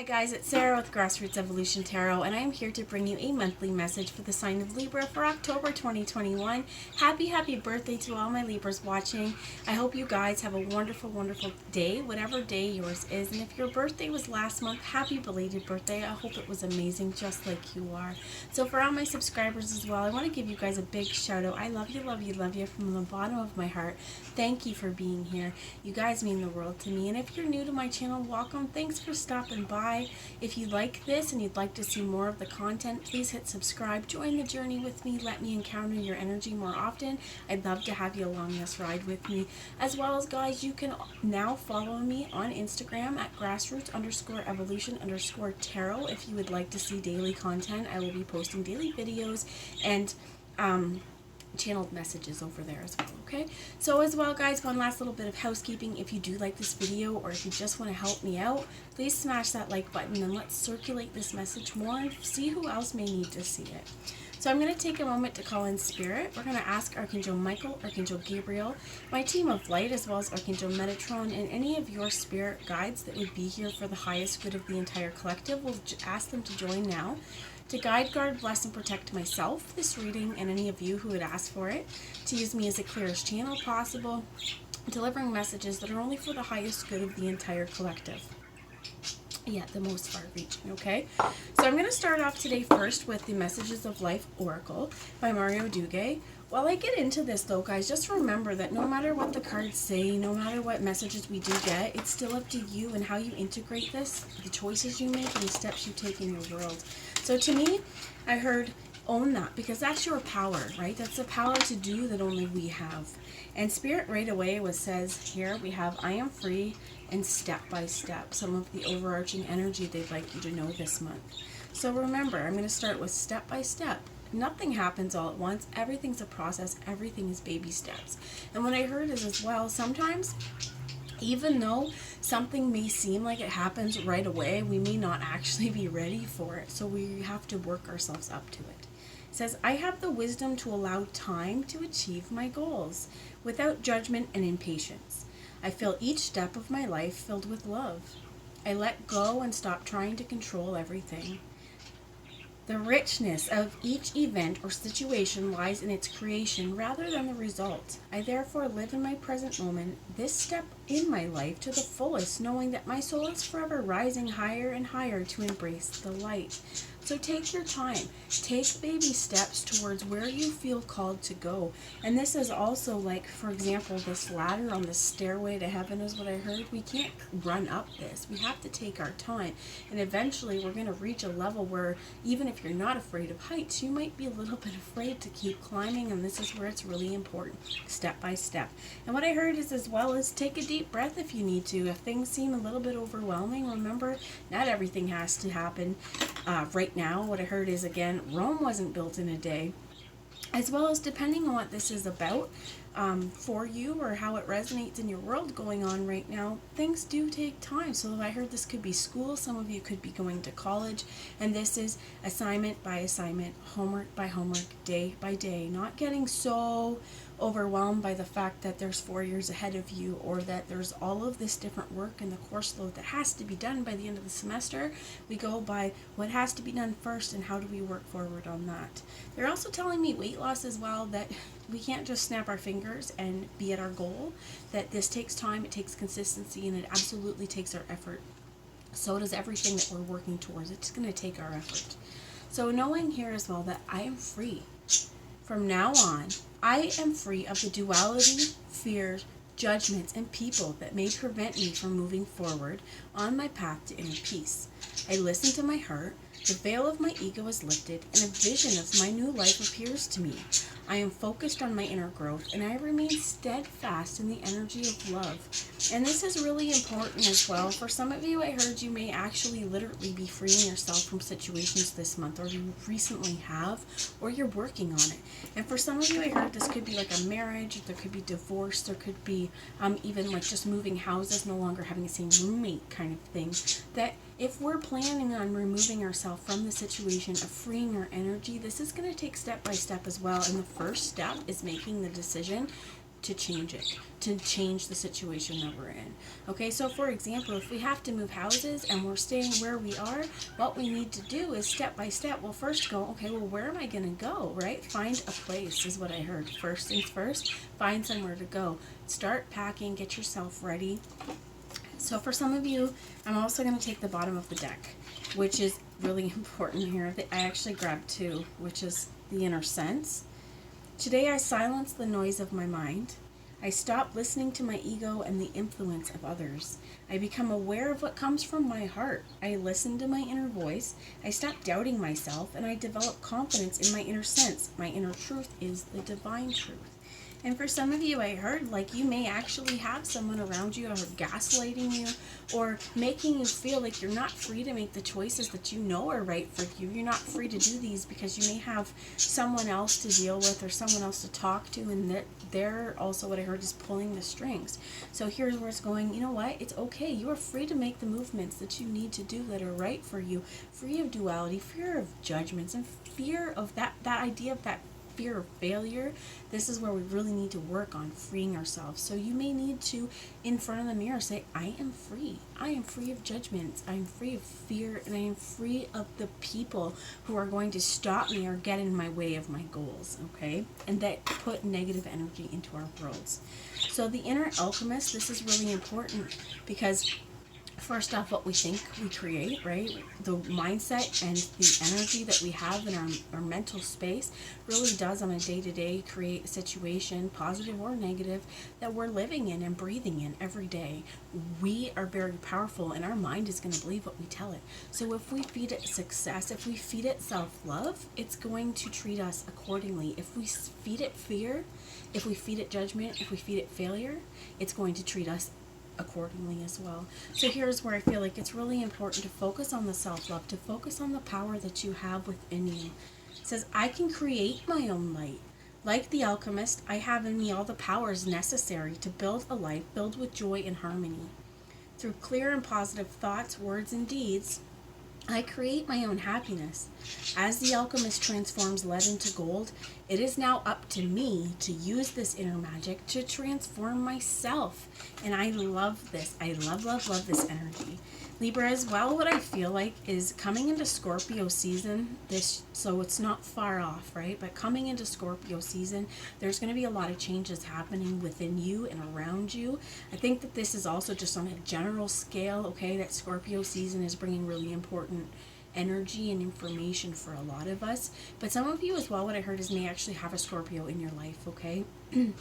Hi guys, it's Sarah with Grassroots Evolution Tarot, and I am here to bring you a monthly message for the sign of Libra for October 2021. Happy birthday to all my Libras watching. I hope you guys have a wonderful day, whatever day yours is. And if your birthday was last month, happy belated birthday. I hope it was amazing, just like you are. So for all my subscribers as well, I want to give you guys a big shout out. I love you from the bottom of my heart. Thank you for being here. You guys mean the world to me. And if you're new to my channel, welcome. Thanks for stopping by. If you like this and you'd like to see more of the content, please hit subscribe. Join the journey with me. Let me encounter your energy more often. I'd love to have you along this ride with me. As well as, guys, you can now follow me on Instagram at grassroots_evolution_tarot if you would like to see daily content. I will be posting daily videos and channeled messages over there as well. Okay, so as well, guys, one last little bit of housekeeping. If you do like this video, or if you just want to help me out, please smash that like button and let's circulate this message more and see who else may need to see it. So I'm going to take a moment to call in Spirit. We're going to ask Archangel Michael, Archangel Gabriel, my team of light, as well as Archangel Metatron, and any of your spirit guides that would be here for the highest good of the entire collective. We'll ask them to join now to guide, guard, bless, and protect myself, this reading, and any of you who would ask for it, to use me as the clearest channel possible, delivering messages that are only for the highest good of the entire collective. Yeah, the most far-reaching, okay? So I'm going to start off today first with the Messages of Life Oracle by Mario Dugue. While I get into this, though, guys, just remember that no matter what the cards say, no matter what messages we do get, it's still up to you and how you integrate this, the choices you make, and the steps you take in your world. So to me, I heard own that, because that's your power, right? That's the power to do that only we have. And Spirit right away says here we have I am free and step by step, some of the overarching energy they'd like you to know this month. So remember, I'm going to start with step by step. Nothing happens all at once. Everything's a process. Everything is baby steps. And what I heard is as well, sometimes even though something may seem like it happens right away, we may not actually be ready for it. So we have to work ourselves up to it. It says, I have the wisdom to allow time to achieve my goals without judgment and impatience. I feel each step of my life filled with love. I let go and stop trying to control everything. The richness of each event or situation lies in its creation rather than the result. I therefore live in my present moment, this step in my life to the fullest, knowing that my soul is forever rising higher and higher to embrace the light. So take your time. Take baby steps towards where you feel called to go. And this is also like, for example, this ladder on the stairway to heaven is what I heard. We can't run up this. We have to take our time. And eventually we're going to reach a level where even if you're not afraid of heights, you might be a little bit afraid to keep climbing. And this is where it's really important, step by step. And what I heard is as well as take a deep breath if you need to. If things seem a little bit overwhelming, remember, not everything has to happen right now. What I heard is, again, Rome wasn't built in a day. As well as depending on what this is about for you or how it resonates in your world going on right now, things do take time. So I heard this could be school. Some of you could be going to college. And this is assignment by assignment, homework by homework, day by day. Not getting so overwhelmed by the fact that there's 4 years ahead of you, or that there's all of this different work in the course load that has to be done by the end of the semester. We go by what has to be done first and how do we work forward on that. They're also telling me weight loss as well, that we can't just snap our fingers and be at our goal, that this takes time, it takes consistency, and it absolutely takes our effort. So does everything that we're working towards. It's going to take our effort. So knowing here as well that I am free. From now on, I am free of the duality, fears, judgments, and people that may prevent me from moving forward on my path to inner peace. I listen to my heart, the veil of my ego is lifted, and a vision of my new life appears to me. I am focused on my inner growth, and I remain steadfast in the energy of love. And this is really important as well. For some of you, I heard you may actually literally be freeing yourself from situations this month, or you recently have, or you're working on it. And for some of you, I heard this could be like a marriage, there could be divorce, there could be even like just moving houses, no longer having the same roommate kind of thing. That if we're planning on removing ourselves from the situation of freeing our energy, this is going to take step by step as well. And the first step is making the decision to change it, to change the situation that we're in. Okay, so for example, if we have to move houses and we're staying where we are, what we need to do is step by step, we'll first go, okay, well, where am I going to go, right? Find a place is what I heard. First things first, find somewhere to go. Start packing, get yourself ready. So for some of you, I'm also going to take the bottom of the deck, which is really important here. I actually grabbed two, which is the inner sense. Today I silence the noise of my mind. I stop listening to my ego and the influence of others. I become aware of what comes from my heart. I listen to my inner voice. I stop doubting myself, and I develop confidence in my inner sense. My inner truth is the divine truth. And for some of you, I heard, like, you may actually have someone around you who are gaslighting you or making you feel like you're not free to make the choices that you know are right for you. You're not free to do these because you may have someone else to deal with or someone else to talk to, and they're also, what I heard, is pulling the strings. So here's where it's going, you know what? It's okay. You are free to make the movements that you need to do that are right for you, free of duality, fear of judgments, and fear of that idea of that fear of failure. This is where we really need to work on freeing ourselves. So you may need to, in front of the mirror, say, I am free. I am free of judgments. I am free of fear, and I am free of the people who are going to stop me or get in my way of my goals, okay? And that put negative energy into our worlds. So the Inner Alchemist, this is really important because first off, what we think we create, right? The mindset and the energy that we have in our mental space really does on a day-to-day create a situation, positive or negative, that we're living in and breathing in every day. We are very powerful, and our mind is going to believe what we tell it. So if we feed it success, if we feed it self-love, it's going to treat us accordingly. If we feed it fear, if we feed it judgment, if we feed it failure, it's going to treat us accordingly as well. So here's where I feel like it's really important to focus on the self-love, to focus on the power that you have within you. It says, I can create my own light. Like the alchemist, I have in me all the powers necessary to build a life filled with joy and harmony. Through clear and positive thoughts, words, and deeds, I create my own happiness. As the alchemist transforms lead into gold, it is now up to me to use this inner magic to transform myself. And I love this. I love this energy. Libra as well, what I feel like is coming into Scorpio season, so it's not far off, right? But coming into Scorpio season, there's going to be a lot of changes happening within you and around you. I think that this is also just on a general scale, okay, that Scorpio season is bringing really important energy and information for a lot of us. But some of you as well, what I heard is may actually have a Scorpio in your life, okay? And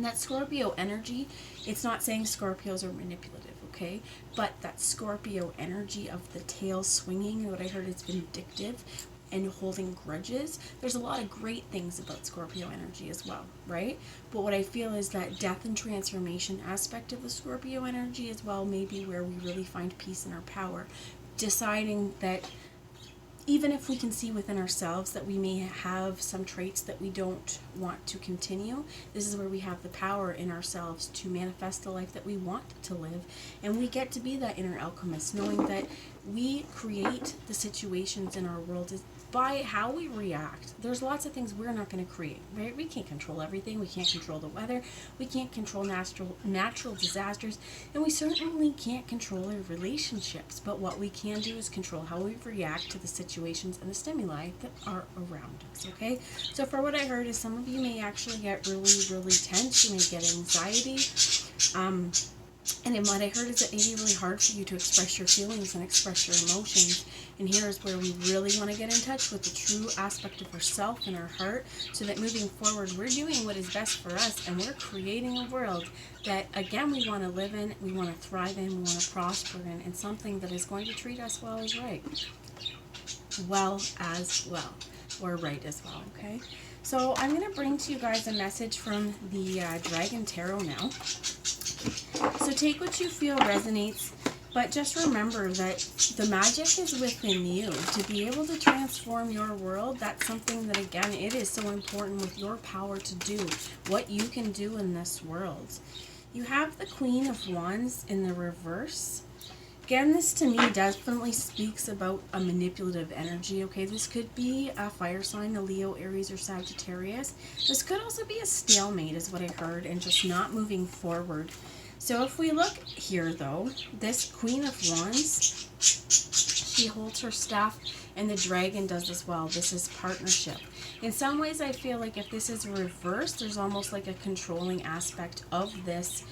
that Scorpio energy, it's not saying Scorpios are manipulative, okay? But that Scorpio energy of the tail swinging, what I heard is vindictive and holding grudges. There's a lot of great things about Scorpio energy as well, right? But what I feel is that death and transformation aspect of the Scorpio energy as well may be where we really find peace in our power. Deciding that even if we can see within ourselves that we may have some traits that we don't want to continue, this is where we have the power in ourselves to manifest the life that we want to live. And we get to be that inner alchemist, knowing that we create the situations in our world by how we react. There's lots of things we're not going to create, right? We can't control everything. We can't control the weather. We can't control natural disasters. And we certainly can't control our relationships. But what we can do is control how we react to the situations and the stimuli that are around us, okay? So for what I heard is some of you may actually get really, really tense. You may get anxiety. And then what I heard is it may be really hard for you to express your feelings and express your emotions. And here is where we really want to get in touch with the true aspect of ourself and our heart, so that moving forward, we're doing what is best for us, and we're creating a world that, again, we want to live in, we want to thrive in, we want to prosper in, and something that is going to treat us well as right. Well as well, or right as well, okay? So I'm going to bring to you guys a message from the Dragon Tarot now. So take what you feel resonates, but just remember that the magic is within you. To be able to transform your world, that's something that, again, it is so important with your power to do, what you can do in this world. You have the Queen of Wands in the reverse, Again, this to me definitely speaks about a manipulative energy, okay? This could be a fire sign, a Leo, Aries, or Sagittarius. This could also be a stalemate, is what I heard, and just not moving forward. So if we look here, though, this Queen of Wands, she holds her staff, and the dragon does as well. This is partnership. In some ways, I feel like if this is reversed, there's almost like a controlling aspect of this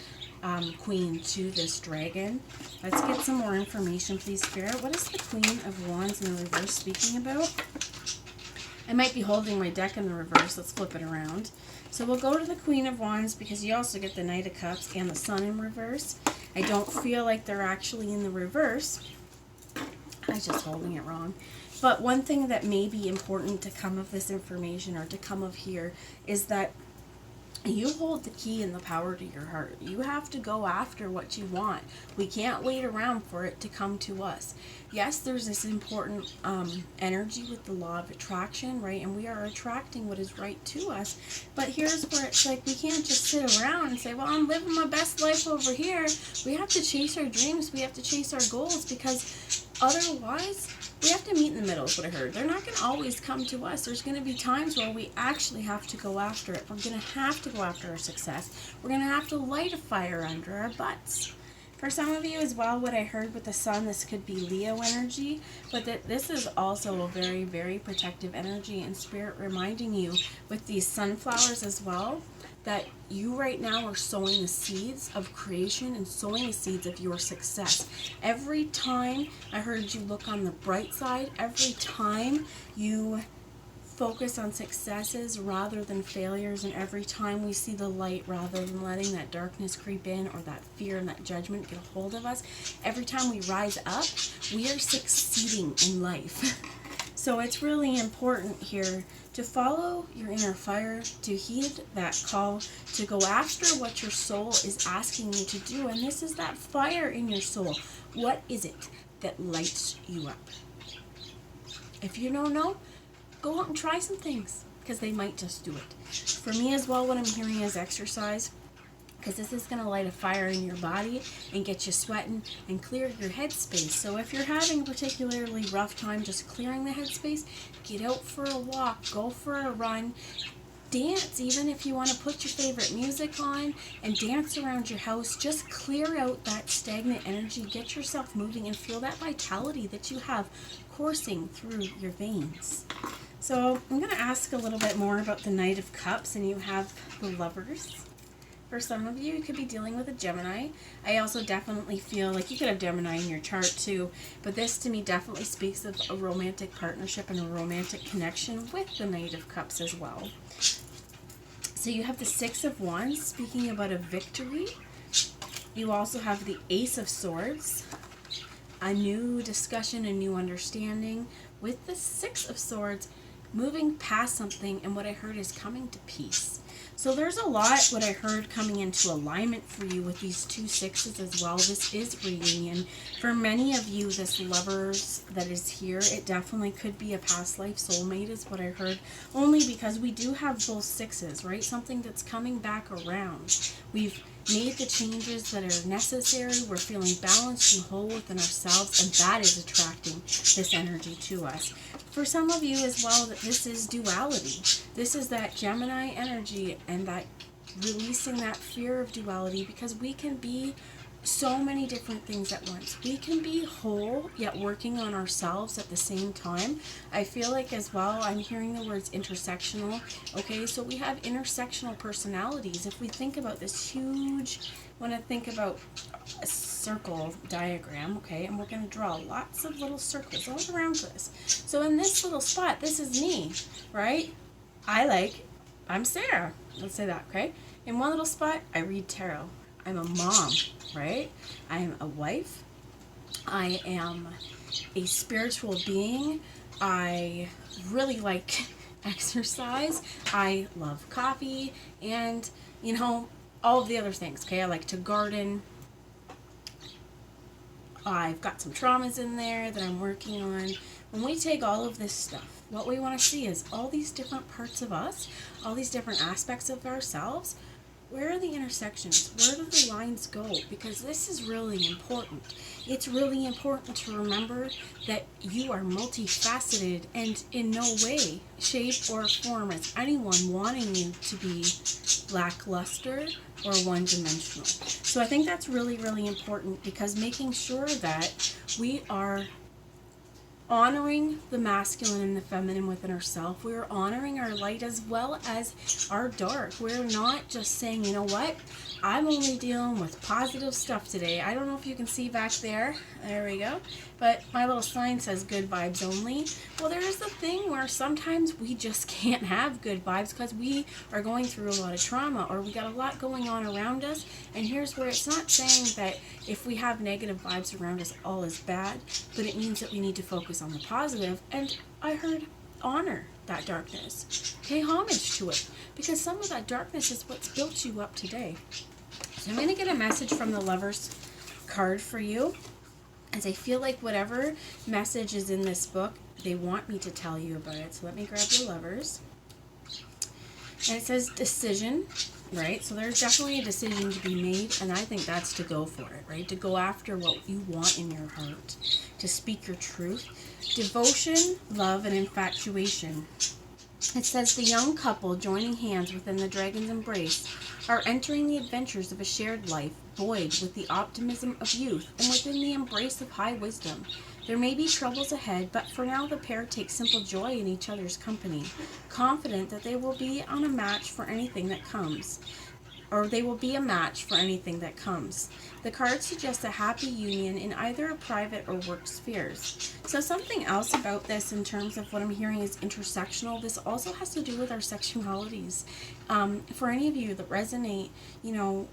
queen to this dragon. Let's get some more information, please, Spirit. What is the Queen of Wands in the reverse speaking about? I might be holding my deck in the reverse. Let's flip it around. So we'll go to the Queen of Wands because you also get the Knight of Cups and the Sun in reverse. I don't feel like they're actually in the reverse. I was just holding it wrong. But one thing that may be important to come of this information, or to come of here, is that you hold the key and the power to your heart. You have to go after what you want. We can't wait around for it to come to us. Yes, there's this important energy with the law of attraction, right? And we are attracting what is right to us. But here's where it's like we can't just sit around and say, well, I'm living my best life over here. We have to chase our dreams. We have to chase our goals, because otherwise we have to meet in the middle, is what I heard. They're not going to always come to us. There's going to be times where we actually have to go after it. We're going to have to go after our success. We're going to have to light a fire under our butts. For some of you as well, what I heard with the Sun, this could be Leo energy, but that this is also a very, very protective energy, and Spirit reminding you with these sunflowers as well, that you right now are sowing the seeds of creation and sowing the seeds of your success. Every time I heard you look on the bright side, every time you focus on successes rather than failures, and every time we see the light rather than letting that darkness creep in, or that fear and that judgment get a hold of us, every time we rise up, we are succeeding in life. So it's really important here to follow your inner fire, to heed that call, to go after what your soul is asking you to do. And this is that fire in your soul. What is it that lights you up? If you don't know, go out and try some things, because they might just do it. For me as well, what I'm hearing is exercise, because this is going to light a fire in your body and get you sweating and clear your headspace. So if you're having a particularly rough time just clearing the headspace, get out for a walk, go for a run, dance, even if you want to put your favorite music on and dance around your house. Just clear out that stagnant energy, get yourself moving, and feel that vitality that you have coursing through your veins. So I'm going to ask a little bit more about the Knight of Cups, and you have the Lovers. For some of you, you could be dealing with a Gemini. I also definitely feel like you could have Gemini in your chart too, but this to me definitely speaks of a romantic partnership and a romantic connection with the Knight of Cups as well. So you have the Six of Wands, speaking about a victory. You also have the Ace of Swords, a new discussion, a new understanding. With the Six of Swords, moving past something, and what I heard is coming to peace. So there's a lot what I heard coming into alignment for you with these two sixes as well. This is reunion. For many of you, this Lovers that is here, it definitely could be a past life soulmate is what I heard. Only because we do have both sixes, right? Something that's coming back around. We've made the changes that are necessary. We're feeling balanced and whole within ourselves, and that is attracting this energy to us. For some of you as well, that this is duality. This is that Gemini energy and that releasing that fear of duality, because we can be so many different things at once. We can be whole, yet working on ourselves at the same time. I feel like as well, I'm hearing the words intersectional. Okay, so we have intersectional personalities. If we think about this huge, want to think about a circle diagram, okay, and we're going to draw lots of little circles all around this. So in this little spot, this is me, right? I'm Sarah. Let's say that, okay? In one little spot, I read tarot. I'm a mom, right? I'm a wife. I am a spiritual being. I really like exercise. I love coffee and, all of the other things, okay? I like to garden. I've got some traumas in there that I'm working on. When we take all of this stuff, what we want to see is all these different parts of us, all these different aspects of ourselves where are the intersections? Where do the lines go? Because this is really important. It's really important to remember that you are multifaceted, and in no way, shape, or form is anyone wanting you to be lackluster or one-dimensional. So I think that's really, really important, because making sure that we are honoring the masculine and the feminine within ourselves. We're honoring our light as well as our dark. We're not just saying, you know what, I'm only dealing with positive stuff today. I don't know if you can see back there. There we go. But my little sign says good vibes only. Well, there is the thing where sometimes we just can't have good vibes because we are going through a lot of trauma, or we got a lot going on around us. And here's where it's not saying that if we have negative vibes around us, all is bad, but it means that we need to focus on the positive. And I heard honor that darkness. Pay homage to it, because some of that darkness is what's built you up today. So I'm going to get a message from the Lovers card for you, as I feel like whatever message is in this book, they want me to tell you about it. So let me grab the Lovers. And it says decision, right? So there's definitely a decision to be made, and I think that's to go for it, right? To go after what you want in your heart, to speak your truth. Devotion, love, and infatuation. It says the young couple joining hands within the dragon's embrace are entering the adventures of a shared life, buoyed with the optimism of youth and within the embrace of high wisdom. There may be troubles ahead, but for now the pair take simple joy in each other's company, confident that they will be on a match for anything that comes. Or they will be a match for anything that comes. The card suggests a happy union in either a private or work spheres. So something else about this in terms of what I'm hearing is intersectional. This also has to do with our sexualities. For any of you that resonate, you know,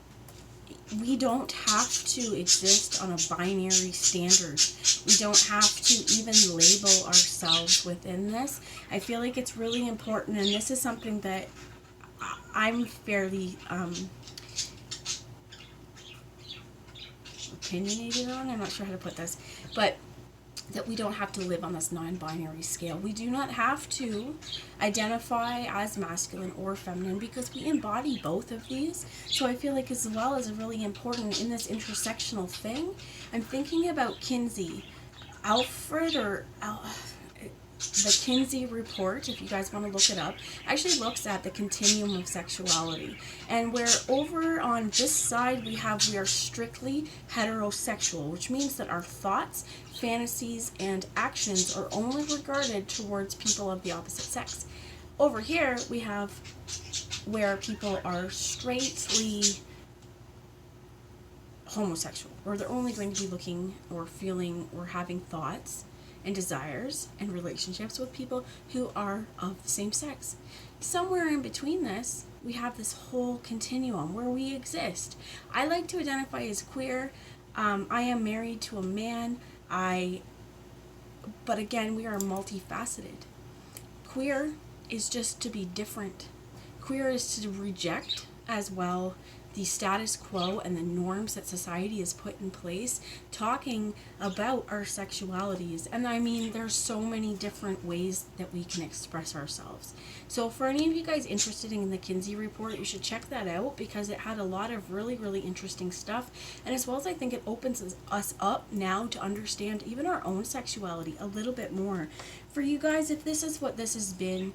we don't have to exist on a binary standard. We don't have to even label ourselves within this. I feel like it's really important, and this is something that I'm fairly opinionated on. I'm not sure how to put this, but that we don't have to live on this non-binary scale. We do not have to identify as masculine or feminine, because we embody both of these. So I feel like, as well as really important in this intersectional thing, I'm thinking about Kinsey. The Kinsey report, if you guys want to look it up, actually looks at the continuum of sexuality. And where over on this side we are strictly heterosexual, which means that our thoughts, fantasies, and actions are only regarded towards people of the opposite sex. Over here we have where people are straightly homosexual, or they're only going to be looking or feeling or having thoughts and desires and relationships with people who are of the same sex. Somewhere in between this, we have this whole continuum where we exist. I like to identify as queer. I am married to a man. But again, we are multifaceted. Queer is just to be different. Queer is to reject as well the status quo and the norms that society has put in place, talking about our sexualities. And I mean, there's so many different ways that we can express ourselves. So for any of you guys interested in the Kinsey report, you should check that out, because it had a lot of really, really interesting stuff. And as well as I think it opens us up now to understand even our own sexuality a little bit more. For you guys, if this is what this has been,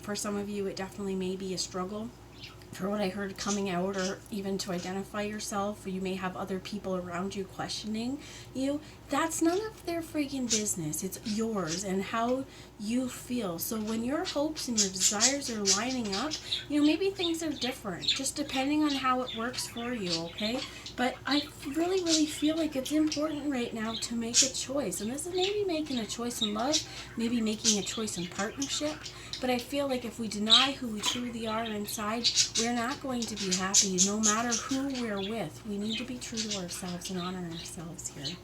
for some of you, it definitely may be a struggle. For what I heard coming out, or even to identify yourself, or you may have other people around you questioning you, that's none of their freaking business. It's yours and how you feel. So when your hopes and your desires are lining up, you know, maybe things are different, just depending on how it works for you, okay? But I really, really feel like it's important right now to make a choice. And this is maybe making a choice in love, maybe making a choice in partnership. But I feel like if we deny who we truly are inside, we're not going to be happy no matter who we're with. We need to be true to ourselves and honor ourselves here.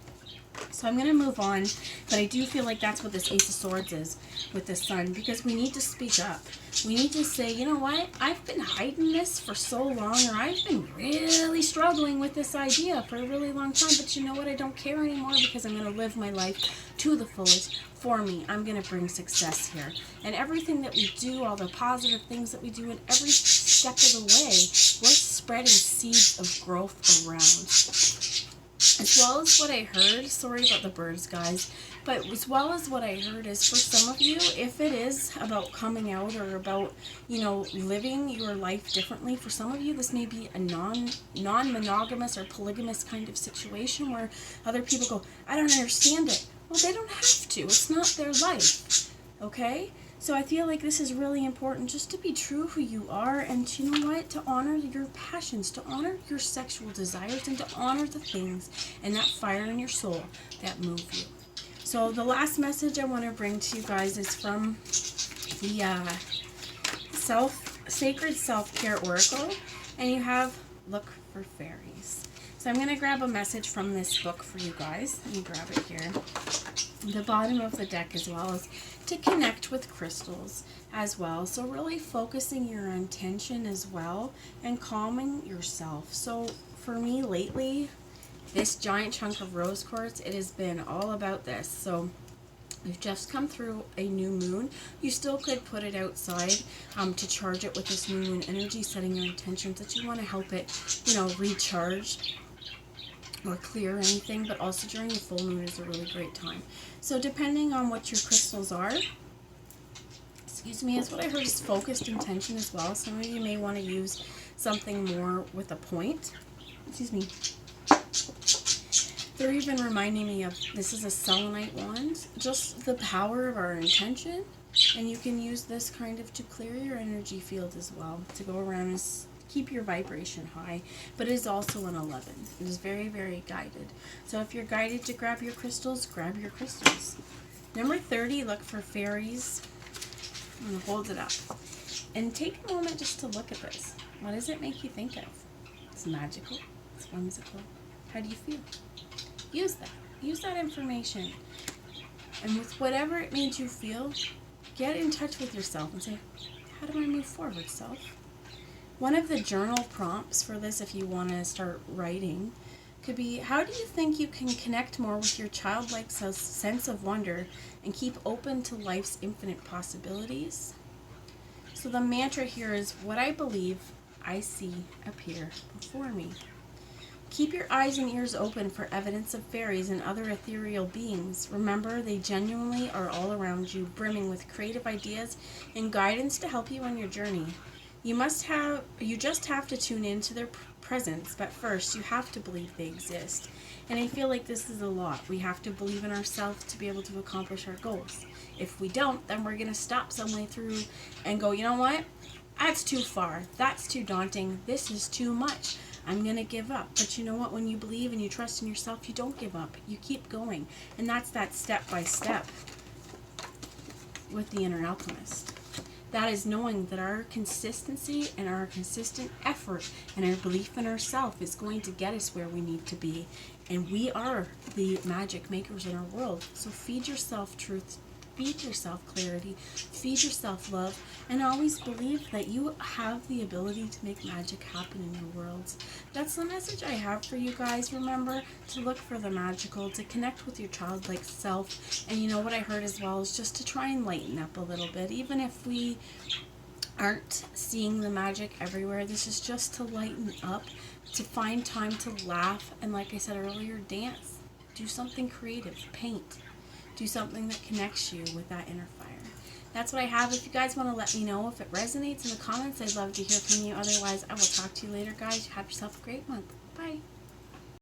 So I'm going to move on, but I do feel like that's what this Ace of Swords is with the Sun, because we need to speak up. We need to say, you know what, I've been hiding this for so long, or I've been really struggling with this idea for a really long time, but you know what, I don't care anymore because I'm going to live my life to the fullest for me. I'm going to bring success here. And everything that we do, all the positive things that we do in every step of the way, we're spreading seeds of growth around. As well as what I heard, sorry about the birds, guys, but as well as what I heard is for some of you, if it is about coming out or about, you know, living your life differently, for some of you, this may be a non-monogamous or polygamous kind of situation where other people go, I don't understand it. Well, they don't have to. It's not their life, okay? So I feel like this is really important, just to be true who you are, and you know what, to honor your passions, to honor your sexual desires, and to honor the things and that fire in your soul that move you. So the last message I want to bring to you guys is from the Sacred Self-Care Oracle, and you have Look for Fairies. So I'm going to grab a message from this book for you guys. Let me grab it here. The bottom of the deck as well as to connect with crystals as well. So really focusing your intention as well and calming yourself. So for me lately, this giant chunk of rose quartz, it has been all about this. So we've just come through a new moon. You still could put it outside to charge it with this new moon energy, setting your intentions that you want to help it, you know, recharge or clear anything, but also during the full moon is a really great time. So depending on what your crystals are, excuse me, is what I heard is focused intention as well. Some of you may want to use something more with a point. Excuse me. They're even reminding me of, this is a selenite wand, just the power of our intention, and you can use this kind of to clear your energy field as well, to go around and keep your vibration high, but it is also an 11. It is very, very guided. So if you're guided to grab your crystals, grab your crystals. Number 30, look for fairies. I'm going to hold it up. And take a moment just to look at this. What does it make you think of? It's magical. It's whimsical. How do you feel? Use that. Use that information. And with whatever it made you feel, get in touch with yourself and say, how do I move forward, self? One of the journal prompts for this, if you want to start writing, could be, how do you think you can connect more with your childlike sense of wonder and keep open to life's infinite possibilities? So the mantra here is, what I believe, I see appear before me. Keep your eyes and ears open for evidence of fairies and other ethereal beings. Remember, they genuinely are all around you, brimming with creative ideas and guidance to help you on your journey. You just have to tune into their presence, but first you have to believe they exist. And I feel like this is a lot. We have to believe in ourselves to be able to accomplish our goals. If we don't, then we're going to stop some way through and go, you know what? That's too far. That's too daunting. This is too much. I'm going to give up. But you know what? When you believe and you trust in yourself, you don't give up. You keep going. And that's that step by step with the Inner Alchemist. That is knowing that our consistency and our consistent effort and our belief in ourselves is going to get us where we need to be. And we are the magic makers in our world. So feed yourself truth, feed yourself clarity, feed yourself love, and always believe that you have the ability to make magic happen in your worlds. That's the message I have for you guys. Remember to look for the magical, to connect with your childlike self. And you know what I heard as well is just to try and lighten up a little bit. Even if we aren't seeing the magic everywhere, this is just to lighten up, to find time to laugh, and like I said earlier, dance. Do something creative, paint. Do something that connects you with that inner fire. That's what I have. If you guys want to let me know if it resonates in the comments, I'd love to hear from you. Otherwise, I will talk to you later, guys. Have yourself a great month. Bye.